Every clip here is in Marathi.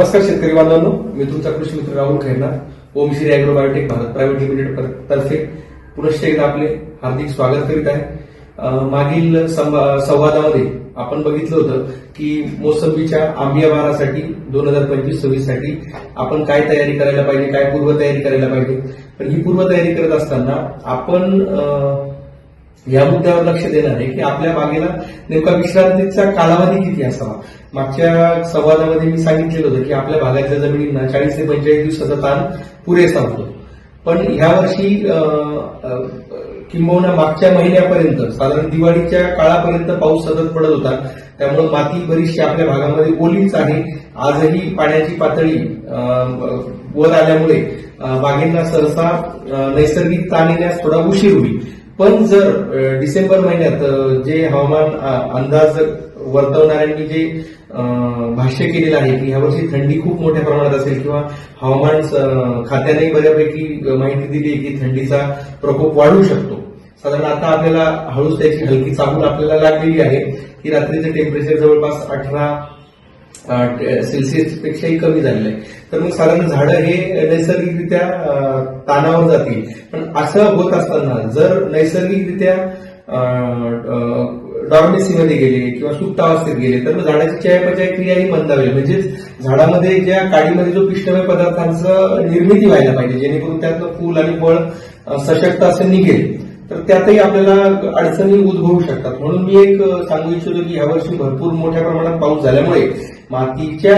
नमस्कार शेतकरी बांधवांनो, मी तुमचा कृषी मित्र Rahul Khairnar, Om Shri agro biotech Bharat private limited तर्फे पुनश्च एकदा आपले हार्दिक स्वागत करीत आहे। मागील संवादामध्ये आपण बघितलं होतं की मोसंबीच्या आंबिया बहारासाठी 2025-26 साठी आपण काय तयारी करायला पाहिजे, काय पूर्वतयारी करायला पाहिजे। पण ही पूर्वतयारी करत असताना आपण या मुद्द्यावर लक्ष देणार आहे की आपल्या बागेला नेमका विश्रांतीचा कालावधी किती असावा। मागच्या संवादामध्ये मी सांगितलेलं होतं की आपल्या भागातल्या जमिनींना 40 ते 45 दिवसाचा ताण पुरेसा होतो, पण ह्या वर्षी किंबहुना मागच्या महिन्यापर्यंत साधारण दिवाळीच्या काळापर्यंत पाऊस सतत पडत होता, त्यामुळे माती बरीचशी आपल्या भागामध्ये ओलीच आहे। आजही पाण्याची पातळी वर आल्यामुळे बागेंना सहसा नैसर्गिक ताण येण्यास थोडा उशीर होईल। पण जर डिसेंबर महिन्यात जे हवामान अंदाज वर्तवणाऱ्यांनी जे भाष्य केलेलं आहे की यावर्षी थंडी खूप मोठ्या प्रमाणात असेल किंवा हवामान खात्याने बऱ्यापैकी माहिती दिली की थंडीचा प्रकोप वाढू शकतो। साधारण आता आपल्याला हळूच त्याची हलकी चाहूल आपल्याला लागलेली आहे की रात्रीचं टेम्परेचर जवळपास 18 सेल्सिअस पेक्षाही कमी झालेलं आहे। तर मग साधारण झाडं हे नैसर्गिकरित्या ताणावर जातील। पण असं होत असताना जर नैसर्गिकरित्या डॉर्मेसीमध्ये गेले किंवा सुप्तावस्थेत गेले तर मग झाडाची चयापचय क्रियाही मंदावेल, म्हणजेच झाडामध्ये ज्या काडीमध्ये जो पिष्टमय पदार्थांचं निर्मिती व्हायला पाहिजे जेणेकरून त्यातलं फूल आणि फळ सशक्त असं निघेल, तर त्यातही आपल्याला अडचणी उद्भवू शकतात। म्हणून मी एक सांगू इच्छितो की यावर्षी भरपूर मोठ्या प्रमाणात पाऊस झाल्यामुळे मातीच्या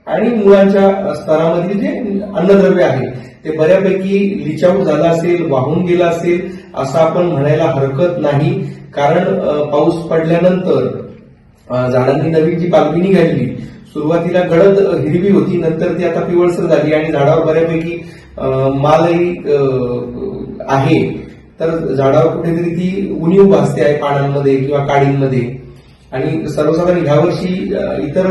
आणि मुळांच्या स्तरामधील जे अन्नद्रव्य आहे ते बऱ्यापैकी लीच आउट झालं असेल, वाहून गेलं असेल असं आपण म्हणायला हरकत नाही। कारण पाऊस पडल्यानंतर झाडांनी नवीन जी पालवी निघाली, सुरुवातीला गडद हिरवी होती, नंतर ती आता पिवळसर झाली आणि झाडावर बऱ्यापैकी मालही आहे। तर झाडावर कुठेतरी ती उणीव भासते आहे पानांमध्ये किंवा काडींमध्ये। आणि सर्वसाधारण ह्या वर्षी इतर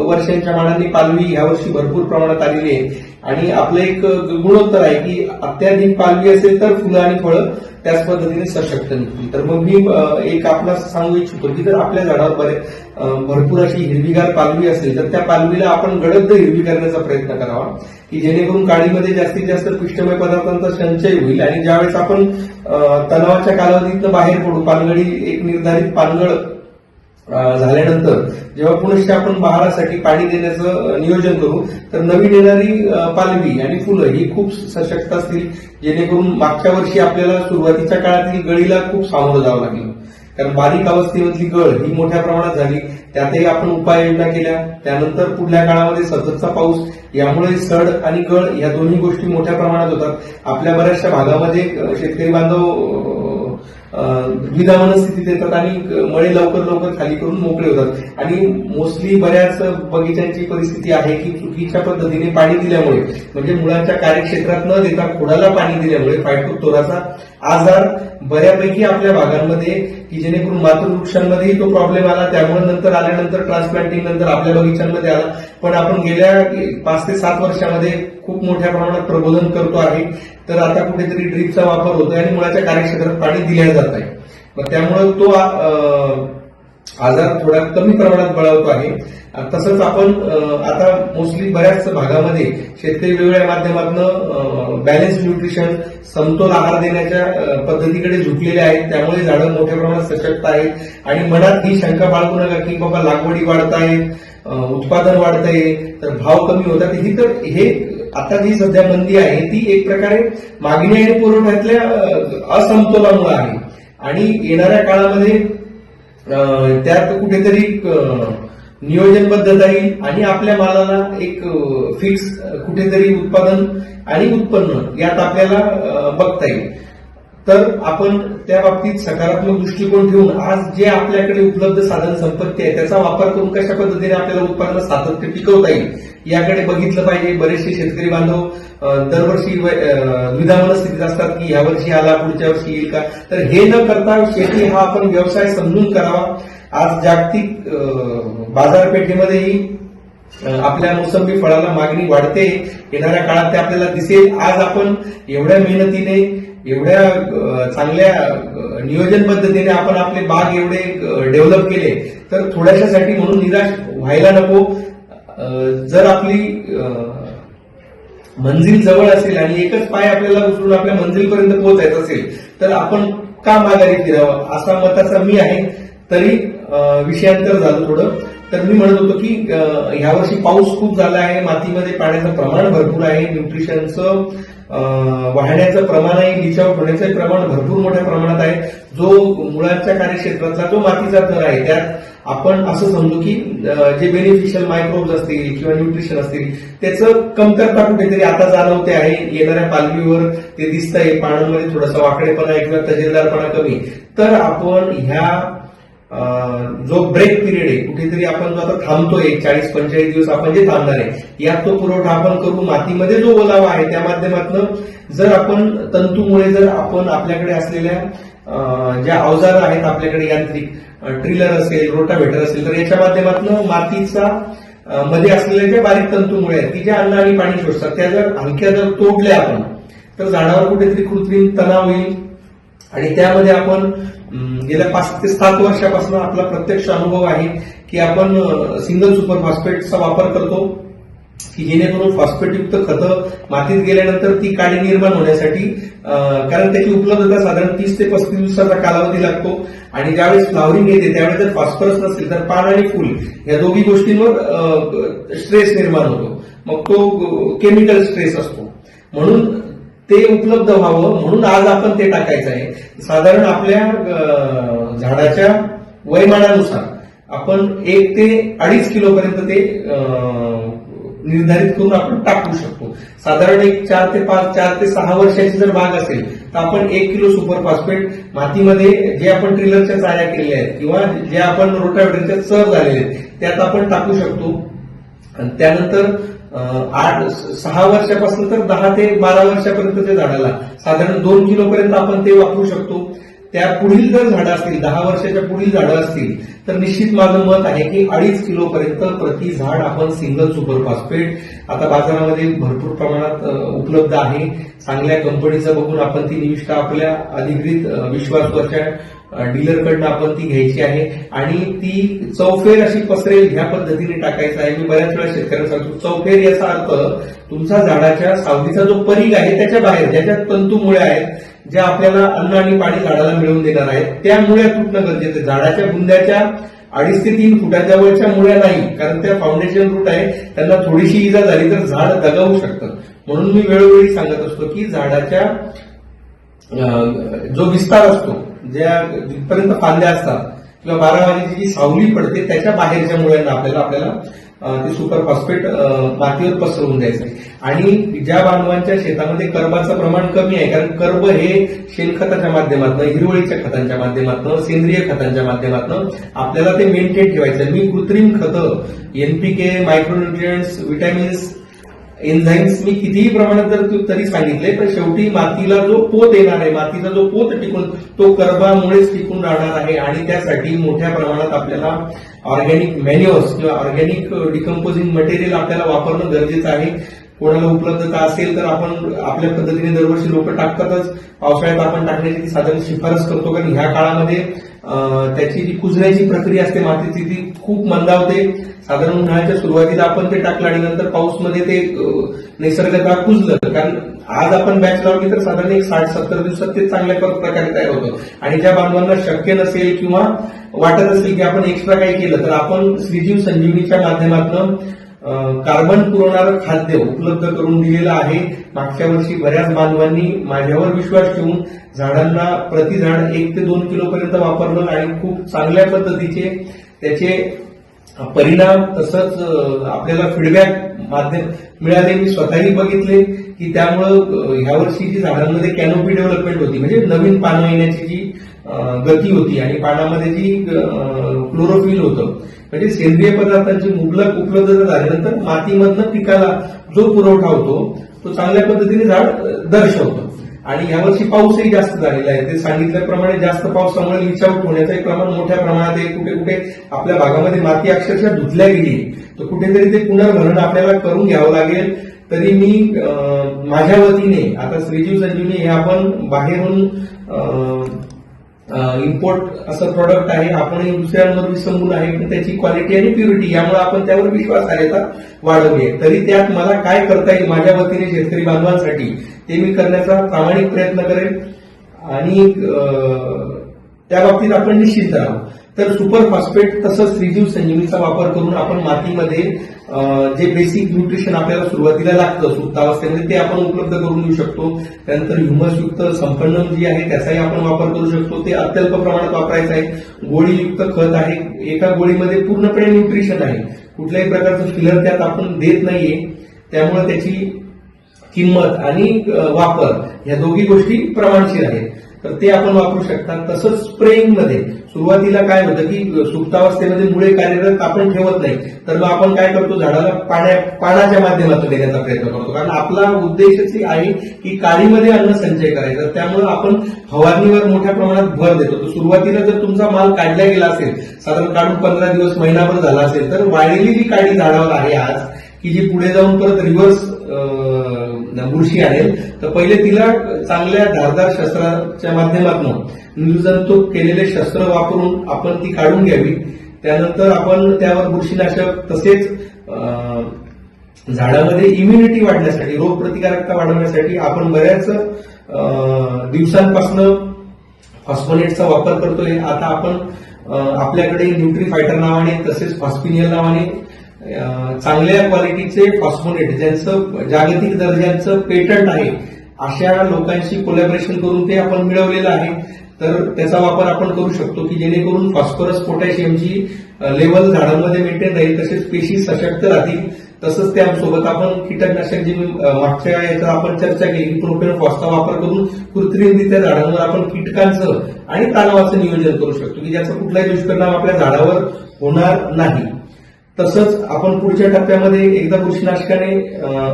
वर्षांच्या मानाने पालवी ह्या वर्षी भरपूर प्रमाणात आलेली आहे आणि आपलं एक गुणोत्तर आहे की अत्याधिक पालवी असेल तर फुलं आणि फळं त्याच पद्धतीने सशक्त निघतील। तर मग मी एक आपल्याला सांगू इच्छितो की जर आपल्या झाडावर भरपूर अशी हिरवीगार पालवी असेल तर त्या पालवीला आपण गडद हिरवी करण्याचा प्रयत्न करावा की जेणेकरून काडीमध्ये जास्तीत जास्त पिष्टमय पदार्थांचा संचय होईल आणि ज्यावेळेस आपण तणावाच्या कालावधीतनं बाहेर पडू, पानगळी एक निर्धारित पानगळ झाल्यानंतर जेव्हा पुनश्च आपण बहारासाठी पाणी देण्याचं नियोजन करू तर नवीन येणारी पालवी आणि फुलं ही खूप सशक्त असतील, जेणेकरून मागच्या वर्षी आपल्याला सुरुवातीच्या काळातील गळीला खूप सामोरं जावं लागलं। कारण बारीक अवस्थेमधली गळ ही मोठ्या प्रमाणात झाली, त्यातही आपण उपाययोजना केल्या। त्यानंतर पुढल्या काळामध्ये सततचा पाऊस यामुळे सड आणि गळ या दोन्ही गोष्टी मोठ्या प्रमाणात होतात। आपल्या बऱ्याचशा भागामध्ये शेतकरी बांधव द्विधा मनस्थितीत येतात आणि मळे लवकर खाली करून मोकळे होतात। आणि मोस्टली बऱ्याच बगीच्यांची परिस्थिती आहे की चुकीच्या पद्धतीने पाणी दिल्यामुळे, म्हणजे मुळांच्या कार्यक्षेत्रात न देता खोडाला पाणी दिल्यामुळे फायटोप्थोराचा आजार बऱ्यापैकी आपल्या भागांमध्ये की जेणेकरून मातृवृक्षांमध्येही तो प्रॉब्लेम आला, त्यामुळे नंतर आल्यानंतर ट्रान्सप्लांटिंग नंतर आपल्या बगीच्यांमध्ये आला। पण आपण गेल्या 5 ते 7 वर्षामध्ये खूप मोठ्या प्रमाणात प्रबोधन करतो आहे, तर आता कुठेतरी ड्रीपचा वापर होतोय आणि मुळाच्या कार्यक्षेत्रात पाणी दिल्या जात आहे। मग त्यामुळे तो आजार थोडा कमी प्रमाणात बळावतो आहे। तसंच आपण आता मोस्टली बऱ्याच भागामध्ये शेतकरी वेगवेगळ्या माध्यमातून बॅलन्स न्यूट्रिशन, समतोल आहार देण्याच्या पद्धतीकडे झुकलेले आहेत, त्यामुळे झाडं मोठ्या प्रमाणात सशक्त आहेत। आणि मनात ही शंका बाळगू नका की बाबा लागवडी वाढतायत, उत्पादन वाढतंय तर भाव कमी होतात, ही तर हे आता जी सध्या मंदी आहे ती एक प्रकारे मागणी आणि पुरवठ्यातल्या असमतोलामुळे आहे। आणि येणाऱ्या काळामध्ये त्यात कुठेतरी नियोजनबद्धता येईल आणि आपल्या मालाला एक फिक्स कुठेतरी उत्पादन आणि उत्पन्न यात आपल्याला बघता येईल। तर आपण त्या बाबतीत सकारात्मक दृष्टिकोन ठेवून आज जे आपल्याकडे उपलब्ध साधन संपत्ती आहे त्याचा वापर करून कशा पद्धतीने आपल्याला उत्पादन सातत्य टिकवता येईल याकडे बघितलं पाहिजे। बरेचसे शेतकरी बांधव दरवर्षी द्विधा मनस्थितीत असतात की ह्या वर्षी आला पुढच्या वर्षी येईल का, तर हे न करता शेती हा आपण व्यवसाय समजून करावा। आज जागतिक बाजारपेठेमध्येही आपल्या मोसंबी फळाला मागणी वाढते, येणाऱ्या काळात ते आपल्याला दिसेल। आज आपण एवढ्या मेहनतीने, एवढ्या चांगल्या नियोजन पद्धतीने आपण आपले बाग एवढे डेव्हलप केले, तर थोड्याशासाठी म्हणून निराश व्हायला नको। जर आपली मंजिल जवळ असेल आणि एकच पाय आपल्याला उचलून आपल्या मंजिलपर्यंत पोहोचायचं असेल तर आपण का माघारी फिरावं असा मताचा मी आहे. तरी विषयांतर झालं थोडं. तर मी म्हणत होतो की यावर्षी पाऊस खूप झाला आहे, मातीमध्ये पाण्याचं प्रमाण भरपूर आहे, न्यूट्रिशनचं वाहण्याचं प्रमाण आहे, लीच आउट होण्याचं प्रमाण भरपूर मोठ्या प्रमाणात आहे. जो मुळाच्या कार्यक्षेत्रातला जो मातीचा थर आहे त्यात आपण असं समजू की जे बेनिफिशियल मायक्रोब्स असतील किंवा न्यूट्रिशन असतील त्याचं कमतरता कुठेतरी आता जाणवते आहे. येणाऱ्या पालवीवर ते दिसतंय, पानांमध्ये थोडासा वाकडेपणा किंवा तजेलदारपणा कमी. तर आपण ह्या जो ब्रेक पिरियड आहे कुठेतरी आपण जो आता थांबतोय 40-45 दिवस आपण जे थांबणार आहे यात तो पुरवठा आपण करू. मातीमध्ये जो ओलावा आहे त्या माध्यमातून जर आपण तंतूमुळे जर आपण आपल्याकडे असलेल्या ज्या अवजारं आहेत आपल्याकडे यांत्रिक ट्रिलर असेल, रोटाव्हेटर असेल तर याच्या माध्यमातून मातीचा मध्ये असलेल्या ज्या बारीक तंतूमुळे आहेत की ज्या अन्न आणि पाणी शोषतात त्या जर हलक्या जर तोडल्या आपण तर झाडावर कुठेतरी कृत्रिम तणाव येईल. आणि त्यामध्ये आपण गेल्या 5 ते 7 वर्षापासून आपला प्रत्यक्ष अनुभव आहे की आपण सिंगल सुपर फॉस्फेटचा वापर करतो की जेणेकरून फॉस्फेटयुक्त खतं मातीत गेल्यानंतर ती काडी निर्माण होण्यासाठी, कारण त्याची उपलब्धता साधारण 30 ते 35 दिवसाचा कालावधी लागतो. आणि ज्यावेळेस फ्लावरिंग येते त्यावेळेस जर फॉस्फरस नसेल तर पान आणि फुल या दोन्ही गोष्टींवर स्ट्रेस निर्माण होतो. मग तो केमिकल स्ट्रेस असतो. म्हणून ते उपलब्ध व्हावं म्हणून आज आपण ते टाकायचं आहे. साधारण आपल्या झाडाच्या वयमानानुसार आपण 1 ते 2.5 किलो पर्यंत ते निर्धारित करून आपण टाकू शकतो. साधारण एक 4 ते 6 वर्षाची जर बाग असेल तर आपण 1 किलो सुपर फॉस्फेट मातीमध्ये जे आपण ट्रिलरच्या चाऱ्या केलेल्या आहेत किंवा जे आपण रोटाव्हेटरच्या चर झालेले आहेत त्यात आपण टाकू शकतो. आणि त्यानंतर 6 वर्षापासून तर 10 ते 12 वर्षापर्यंत त्या झाडाला साधारण 2 किलो पर्यंत आपण ते वापरू शकतो. त्या पुढील जर झाडं असतील 10 वर्षाच्या पुढील झाडं असतील तर निश्चित माझं मत आहे की 2.5 किलो पर्यंत प्रति झाड आपण सिंगल सुपर फॉस्फेट आता बाजारामध्ये भरपूर प्रमाणात उपलब्ध आहे. चांगल्या कंपनीचं बघून आपण ती निविष्ठा आपल्या अधिकृत विश्वासाच्या डीलरकडनं आपण ती घ्यायची आहे आणि ती चौफेर अशी पसरेल ह्या पद्धतीने टाकायचं आहे. मी बऱ्याच वेळा शेतकऱ्यांना सांगतो चौफेर याचा अर्थ तुमचा झाडाच्या सावलीचा जो परीघ आहे त्याच्या बाहेर ज्याच्या तंतुमुळे आहेत, ज्या आपल्याला अन्न आणि पाणी झाडाला मिळवून देणार आहेत त्या मुळ्या तुटणं गरजेचं आहे. झाडाच्या बुंद्याच्या 2.5 ते 3 फुटाजवळच्या मुळ्या नाही, कारण त्या फाउंडेशन रूट आहे, त्यांना थोडीशी इजा झाली तर झाड दगावू शकतं. म्हणून मी वेळोवेळी सांगत असतो की झाडाच्या जो विस्तार असतो, ज्या जिथपर्यंत फांद्या असतात किंवा 12 वाजेची जी सावली पडते त्याच्या बाहेरच्या मुळ्यांना आपल्याला ते सुपर फॉस्फेट मातीवर पसरवून द्यायचं आहे. आणि ज्या बांधवांच्या शेतामध्ये कर्बाचं प्रमाण कमी आहे, कारण कर्ब हे शेणखताच्या माध्यमातून, हिरवळीच्या खतांच्या माध्यमातून, सेंद्रिय खतांच्या माध्यमातून आपल्याला ते मेंटेन ठेवायचं. मी कृत्रिम खतं, NPK, मायक्रोन्यूट्रिएंट्स, विटॅमिन्स, एन्झाईम्स मी कितीही प्रमाणात जर तरी सांगितले पण शेवटी मातीला जो पोत येणार आहे, मातीचा जो पोत टिकून तो कर्बामुळेच टिकून राहणार आहे. आणि त्यासाठी मोठ्या प्रमाणात आपल्याला ऑर्गॅनिक मॅन्युअर्स किंवा ऑर्गॅनिक डिकम्पोजिंग मटेरियल आपल्याला वापरणं गरजेचं आहे. कोणाला उपलब्धता असेल तर आपण आपल्या पद्धतीने दरवर्षी लोक टाकतातच. पावसाळ्यात आपण टाकण्याची ती साधारण शिफारस करतो, कारण ह्या काळामध्ये त्याची जी कुजण्याची प्रक्रिया असते मातीची ती खूप मंदावते. साधारण उन्हाळ्याच्या सुरुवातीला आपण ते टाकलं आणि नंतर पाऊसमध्ये ते नैसर्गतः कुजलं, कारण आज आपण बॅच लावली तर साधारण एक 60-70 दिवसात ते चांगल्या प्रकारे तयार होतं. आणि ज्या बांधवांना शक्य नसेल किंवा वाटत असेल की आपण एक्स्ट्रा काही केलं तर आपण श्रीजीव संजीवनीच्या माध्यमातून कार्बन पुरवणारं खाद्य उपलब्ध करून दिलेलं आहे. मागच्या वर्षी बऱ्याच बांधवांनी माझ्यावर विश्वास ठेवून झाडांना प्रति झाड 1 ते 2 किलो पर्यंत वापरलं आणि खूप चांगल्या पद्धतीचे त्याचे परिणाम तसंच आपल्याला फीडबॅक माध्यम मिळाले. मी स्वतःही बघितले की त्यामुळं ह्या वर्षी जी झाडांमध्ये कॅनोपी डेव्हलपमेंट होती, म्हणजे नवीन पानं येण्याची जी गती होती आणि पानामध्ये जी क्लोरोफिल होतं, म्हणजे सेंद्रिय पदार्थांची मुबलक उपलब्धता झाल्यानंतर मातीमधनं पिकाला जो पुरवठा होतो तो चांगल्या पद्धतीने झाड दर्शवतं. आणि यावर्षी पाऊसही जास्त झालेला आहे. ते सांगितल्याप्रमाणे जास्त पावसामुळे लीच आउट होण्याचं एक प्रमाण मोठ्या प्रमाणात आहे. कुठे कुठे आपल्या भागामध्ये माती अक्षरशः धुतल्या गेली, तर कुठेतरी ते पुनर्भरण आपल्याला करून घ्यावं लागेल. तरी मी माझ्या वतीने आता श्रीजीव संजीवनी हे आपण बाहेरून इम्पोर्ट असं प्रोडक्ट आहे, आपणही दुसऱ्यांवर विसंबून आहे, पण त्याची क्वालिटी आणि प्युरिटी यामुळे आपण त्यावर विश्वासार्हता वाढवली आहे. तरी त्यात मला काय करता येईल माझ्या वतीने शेतकरी बांधवांसाठी ते मी करण्याचा प्रामाणिक प्रयत्न करेल आणि त्या बाबतीत आपण निश्चित राहू. तर सुपर फॉस्फेट तसंच श्रीजीव संजीवनीचा वापर करून आपण मातीमध्ये जे बेसिक न्यूट्रिशन आपल्याला सुरुवातीला लागतं सुप्तावस्थेमध्ये ते आपण उपलब्ध करून देऊ शकतो. त्यानंतर ह्युमसयुक्त संपन्नम जी आहे त्याचाही आपण वापर करू शकतो. ते अत्यल्प प्रमाणात वापरायचं आहे. गोळीयुक्त खत आहे, एका गोळीमध्ये पूर्णपणे न्यूट्रिशन आहे, कुठल्याही प्रकारचं फिलर त्यात आपण देत नाहीये. त्यामुळे त्याची किंमत आणि वापर या दोघी गोष्टी प्रमाणशीर आहेत, तर ते आपण वापरू शकता. तसंच स्प्रेइंग मध्ये सुरुवातीला काय होतं की सुप्तावस्थेमध्ये मुळे कार्यरत आपण ठेवत नाही, तर मग आपण काय करतो झाडाला पाण्याच्या माध्यमातून देण्याचा प्रयत्न करतो, कारण आपला उद्देशच आहे की काळीमध्ये अन्न संचय करायचा. त्यामुळे आपण फवारणीवर मोठ्या प्रमाणात भर देतो. तर सुरुवातीला जर तुमचा माल काढला गेला असेल, साधारण काढून 15 दिवस महिनाभर झाला असेल, तर वाढलेली जी काळी झाडावर आहे आज की जी पुढे जाऊन परत रिव्हर्स बुरशी आणेल, तर पहिले तिला चांगल्या धारदार शस्त्राच्या माध्यमातून निर्जंतुक केलेले शस्त्र वापरून आपण ती काढून घ्यावी. त्यानंतर आपण त्यावर बुरशीनाशक तसेच झाडामध्ये इम्युनिटी वाढण्यासाठी, रोगप्रतिकारकता वाढवण्यासाठी आपण बऱ्याच दिवसांपासून फॉस्फोनेटचा वापर करतोय. आता आपण आपल्याकडे न्यूट्रीफायटर नावाने तसेच फॉस्फिनियल नावाने चांगल्या क्वालिटीचे फॉस्फोनेट ज्यांचं जागतिक दर्जाचं पेटंट आहे अशा लोकांशी कोलॅबरेशन करून ते आपण मिळवलेलं आहे. तर त्याचा वापर आपण करू शकतो की जेणेकरून फॉस्फरस पोटॅशियमची लेवल झाडांमध्ये मेंटेन राहील, तसेच पेशी सशक्त राहतील. तसंच त्यासोबत आपण कीटकनाशक जी मागच्या याचा आपण चर्चा केली प्रोपेन फॉसचा वापर करून कृत्रिमरित्या झाडांवर आपण कीटकांचं आणि तणावाचं नियोजन करू शकतो की ज्याचा कुठलाही दुष्परिणाम आपल्या झाडावर होणार नाही. तसंच आपण पुढच्या टप्प्यामध्ये एकदा बुरशीनाशकाने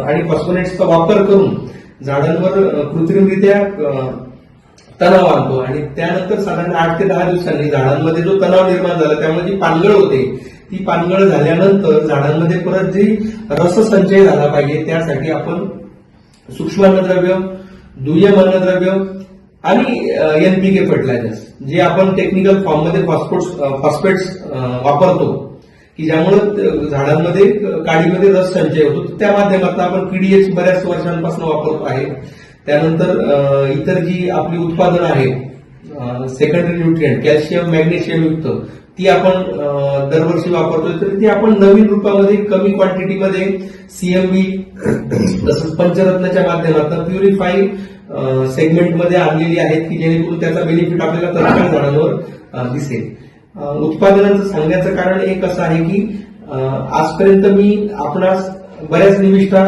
आणि फॉस्फोनेट्सचा वापर करून झाडांवर कृत्रिमरित्या तणाव आणतो आणि त्यानंतर साधारण 8 ते 10 दिवसांनी झाडांमध्ये जो तणाव निर्माण झाला त्यामुळे जी पानगळ होते ती पानगळ झाल्यानंतर झाडांमध्ये परत जी रससंचय झाला पाहिजे त्यासाठी आपण सूक्ष्म अन्नद्रव्य, दुय्यम अन्नद्रव्य आणि एनपीके फर्टिलायझर्स जे आपण टेक्निकल फॉर्ममध्ये फॉस्फेट्स वापरतो की ज्यामुळे झाडांमध्ये काडीमध्ये रस संचय होतो, त्या माध्यमातून आपण पीडीएच बऱ्याच वर्षांपासून वापरतो आहे. त्यानंतर इतर जी आपली उत्पादनं आहेत सेकंडरी न्यूट्रिएंट कॅल्शियम मॅग्नेशियम युक्त ती आपण दरवर्षी वापरतोय. तर ती आपण नवीन रूपामध्ये कमी क्वांटिटीमध्ये सीएमबी तसंच पंचरत्नाच्या माध्यमातून प्युरिफाई सेगमेंटमध्ये आणलेली आहेत की जेणेकरून त्याचा बेनिफिट आपल्याला तत्काळ झाडांवर दिसेल. उत्पादनांचं सांगण्याचं कारण एक असं आहे की आजपर्यंत मी आपणास बऱ्याच निविष्ठा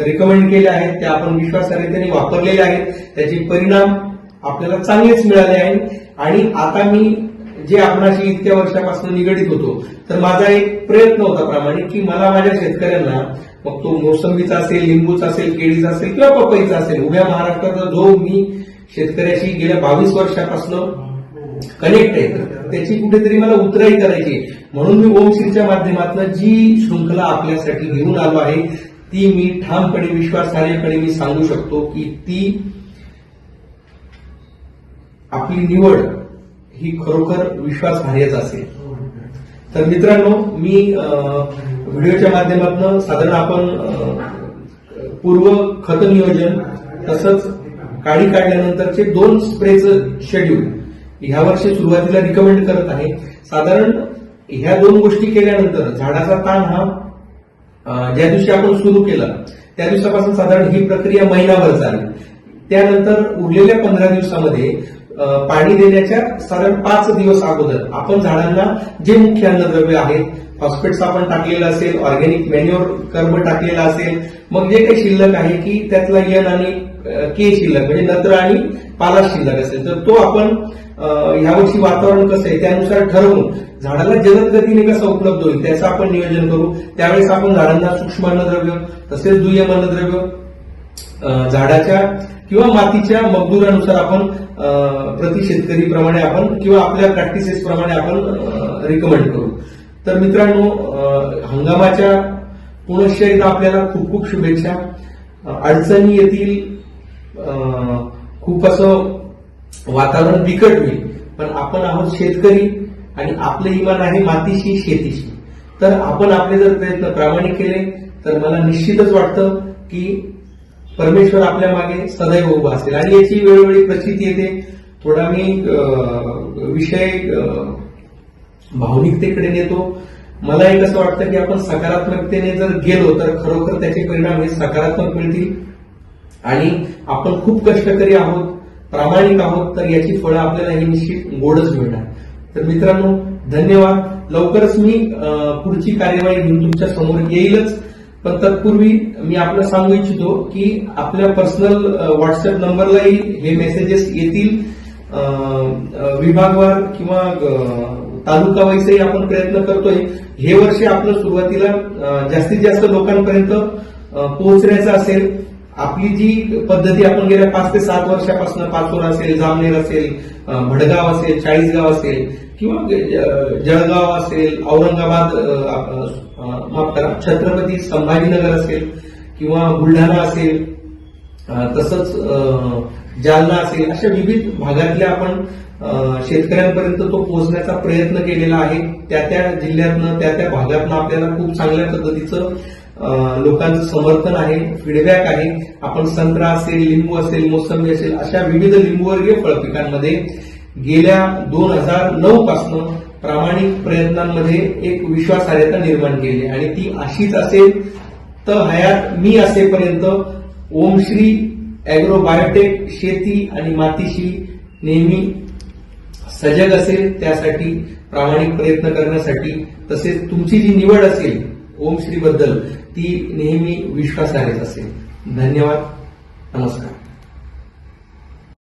रिकमेंड केल्या आहेत, त्या आपण विश्वासार्हतेने वापरलेल्या आहेत, त्याचे परिणाम आपल्याला चांगलेच मिळाले आहेत. आणि आता मी जे आपणाशी इतक्या वर्षापासून निगडीत होतो तर माझा एक प्रयत्न होता प्रामाणिक की मला माझ्या शेतकऱ्यांना मग तो मोसंबीचा असेल, लिंबूचा असेल, केळीचा असेल किंवा पपईचा असेल, उभ्या महाराष्ट्राचा जो मी शेतकऱ्याशी गेल्या 22 वर्षापासून कनेक्ट आहे त्याची कुठेतरी मला उतराई करायची, म्हणून मी ओमश्रीच्या माध्यमातून जी शृंखला आपल्यासाठी घेऊन आलो आहे ती मी ठामपणे विश्वासार्हपणे मी सांगू शकतो की ती आपली निवड ही खरोखर विश्वासार्हच असेल. तर मित्रांनो, मी व्हिडिओच्या माध्यमातून साधारण आपण पूर्व खत नियोजन तसंच काढी काढल्यानंतरचे 2 स्प्रेचं शेड्यूल ह्या वर्षी सुरुवातीला रिकमेंड करत आहे. साधारण ह्या 2 गोष्टी केल्यानंतर झाडाचा ताण हा ज्या दिवशी आपण सुरू केला त्या दिवसापासून साधारण ही प्रक्रिया महिनाभर चालेल. त्यानंतर उरलेल्या 15 दिवसामध्ये पाणी देण्याच्या साधारण 5 दिवस अगोदर आपण झाडांना जे मुख्य अन्नद्रव्य आहेत, फॉस्फेट्स आपण टाकलेलं असेल, ऑर्गॅनिक मॅन्युअर कर्ब टाकलेला असेल, मग जे काही शिल्लक आहे की त्यातला एन आणि के शिल्लक म्हणजे नत्र आणि पालाश शिल्लक असेल तर तो आपण यावर्षी वातावरण कसं आहे त्यानुसार ठरवून झाडाला जलद गतीने कसं उपलब्ध होईल त्याचं आपण नियोजन करू. त्यावेळेस आपण झाडांना सूक्ष्म अन्नद्रव्य तसेच दुय्यम अन्नद्रव्य झाडाच्या किंवा मातीच्या मजदुरानुसार आपण प्रति शेतकरी प्रमाणे आपण किंवा आपल्या प्रॅक्टिसेस प्रमाणे आपण रिकमेंड करू. तर मित्रांनो, हंगामाच्या पुनश्च एकदा आपल्याला खूप खूप शुभेच्छा. अडचणी येतील, खूप असं वातावरण बिकट होईल, पण आपण आहोत शेतकरी आणि आपलं इमान आहे मातीशी, शेतीशी. तर आपण आपले जर प्रयत्न प्रामाणिक केले तर मला निश्चितच वाटतं की परमेश्वर आपल्या मागे सदैव उभा असेल. आणि याची वेळोवेळी प्रचिती येते. थोडा मी विषय भावनिकतेकडे नेतो. मला एक असं वाटतं की आपण सकारात्मकतेने जर गेलो तर खरोखर त्याचे परिणाम हे सकारात्मक मिळतील. आणि आपण खूप कष्टकरी आहोत, प्रामाणिक आहोत, तर याची फळं आपल्याला ही निश्चित गोडच मिळणार. तर मित्रांनो, धन्यवाद. लवकरच मी पुढची कार्यवाही घेऊन तुमच्या समोर येईलच. पण तत्पूर्वी मी आपलं सांगू इच्छितो की आपल्या पर्सनल व्हॉट्सअप नंबरलाही हे मेसेजेस येतील. विभागवार किंवा तालुका वाईजही आपण प्रयत्न करतोय. हे वर्ष आपलं सुरुवातीला जास्तीत जास्त लोकांपर्यंत पोहोचण्याचं असेल. आपली जी पद्धती आपण गेल्या 5 ते 7 वर्षापासून पाचोरा असेल, जामनेर असेल, भडगाव असेल, चाळीसगाव असेल किंवा जळगाव असेल, औरंगाबाद, माफ करा, छत्रपती संभाजीनगर असेल किंवा बुलढाणा असेल, तसंच जालना असेल, अशा विविध भागातल्या आपण शेतकऱ्यांपर्यंत तो पोहोचण्याचा प्रयत्न केलेला आहे. त्या जिल्ह्यातनं, त्या भागातनं आपल्याला खूप चांगल्या पद्धतीचं लोकांचं समर्थन आहे, फीडबॅक आहे. आपण संत्रा असेल, लिंबू असेल, मोसंबी असेल, अशा विविध लिंबूवर्गीय फळपिकांमध्ये गेल्या 2009 पासून प्रामाणिक प्रयत्नांमध्ये एक विश्वासार्हता निर्माण केली आणि ती अशीच असेल तर हयात मी असेपर्यंत ओमश्री अॅग्रो बायोटेक शेती आणि मातीशी नेहमी सजग असेल. त्यासाठी प्रामाणिक प्रयत्न करण्यासाठी, तसेच तुमची जी निवड असेल ओमश्री बद्दल ती नेहमी विश्वासार्हच असेल. धन्यवाद. नमस्कार.